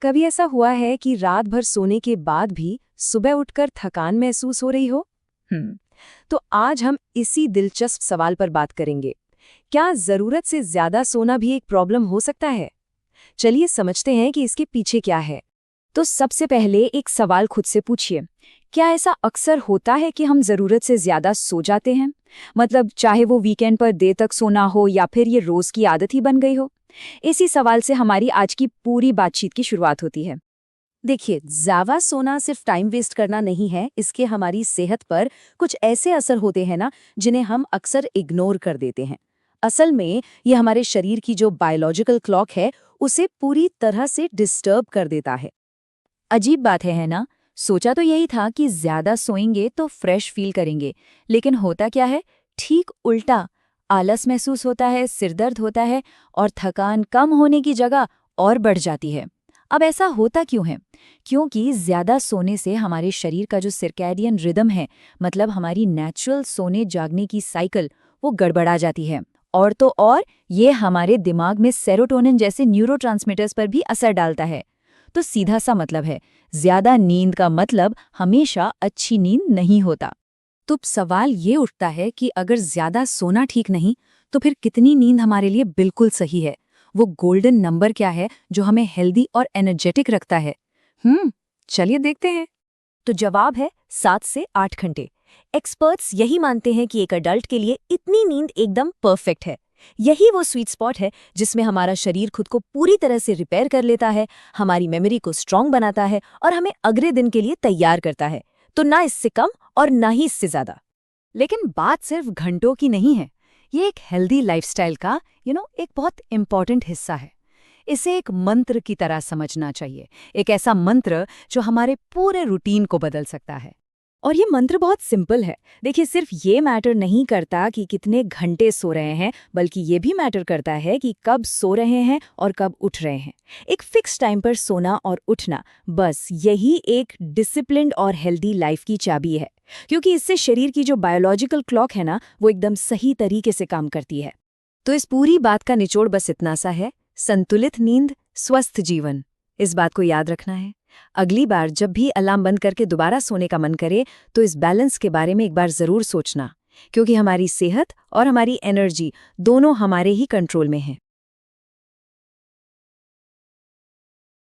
कभी ऐसा हुआ है कि रात भर सोने के बाद भी सुबह उठकर थकान महसूस हो रही हो? हम्म तो आज हम इसी दिलचस्प सवाल पर बात करेंगे। क्या जरूरत से ज्यादा सोना भी एक प्रॉब्लम हो सकता है? चलिए समझते हैं कि इसके पीछे क्या है। तो सबसे पहले एक सवाल खुद से पूछिए, क्या ऐसा अक्सर होता है कि हम ज़रूरत से ज़्यादा सो जाते हैं? मतलब चाहे वो वीकेंड पर देर तक सोना हो या फिर ये रोज़ की आदत ही बन गई हो। इसी सवाल से हमारी आज की पूरी बातचीत की शुरुआत होती है। देखिए, ज्यादा सोना सिर्फ टाइम वेस्ट करना नहीं है, इसके हमारी सेहत पर कुछ ऐसे असर होते हैं ना, जिन्हें हम अक्सर इग्नोर कर देते हैं। असल में ये हमारे शरीर की जो बायोलॉजिकल क्लॉक है, उसे पूरी तरह से डिस्टर्ब कर देता है। अजीब बात है ना? सोचा तो यही था कि ज़्यादा सोएंगे तो फ्रेश फील करेंगे, लेकिन होता क्या है? ठीक उल्टा। आलस महसूस होता है, सिरदर्द होता है और थकान कम होने की जगह और बढ़ जाती है। अब ऐसा होता क्यों है? क्योंकि ज़्यादा सोने से हमारे शरीर का जो सर्कैडियन रिदम है, मतलब हमारी नेचुरल सोने जागने की साइकिल, वो गड़बड़ा जाती है। और तो और ये हमारे दिमाग में सेरोटोनिन जैसे न्यूरोट्रांसमीटर्स पर भी असर डालता है। तो सीधा सा मतलब है, ज्यादा नींद का मतलब हमेशा अच्छी नींद नहीं होता। तो सवाल ये उठता है कि अगर ज्यादा सोना ठीक नहीं, तो फिर कितनी नींद हमारे लिए बिल्कुल सही है? वो गोल्डन नंबर क्या है जो हमें हेल्दी और एनर्जेटिक रखता है? चलिए देखते हैं। तो जवाब है 7 से 8 घंटे। एक्सपर्ट्स यही मानते हैं कि एक अडल्ट के लिए इतनी नींद एकदम परफेक्ट है। यही वो स्वीट स्पॉट है जिसमें हमारा शरीर खुद को पूरी तरह से रिपेयर कर लेता है, हमारी मेमोरी को स्ट्रांग बनाता है और हमें अगले दिन के लिए तैयार करता है। तो ना इससे कम और ना ही इससे ज्यादा। लेकिन बात सिर्फ घंटों की नहीं है। ये एक हेल्दी लाइफस्टाइल का एक बहुत इंपॉर्टेंट हिस्सा है। इसे एक मंत्र की तरह समझना चाहिए, एक ऐसा मंत्र जो हमारे पूरे रूटीन को बदल सकता है। और ये मंत्र बहुत सिंपल है। देखिए, सिर्फ ये मैटर नहीं करता कि कितने घंटे सो रहे हैं, बल्कि ये भी मैटर करता है कि कब सो रहे हैं और कब उठ रहे हैं। एक फिक्स टाइम पर सोना और उठना, बस यही एक डिसिप्लिन्ड और हेल्दी लाइफ की चाबी है। क्योंकि इससे शरीर की जो बायोलॉजिकल क्लॉक है ना, वो एकदम सही तरीके से काम करती है। तो इस पूरी बात का निचोड़ बस इतना सा है: संतुलित नींद, स्वस्थ जीवन। इस बात को याद रखना है। अगली बार जब भी अलार्म बंद करके दोबारा सोने का मन करे, तो इस बैलेंस के बारे में एक बार जरूर सोचना, क्योंकि हमारी सेहत और हमारी एनर्जी दोनों हमारे ही कंट्रोल में हैं।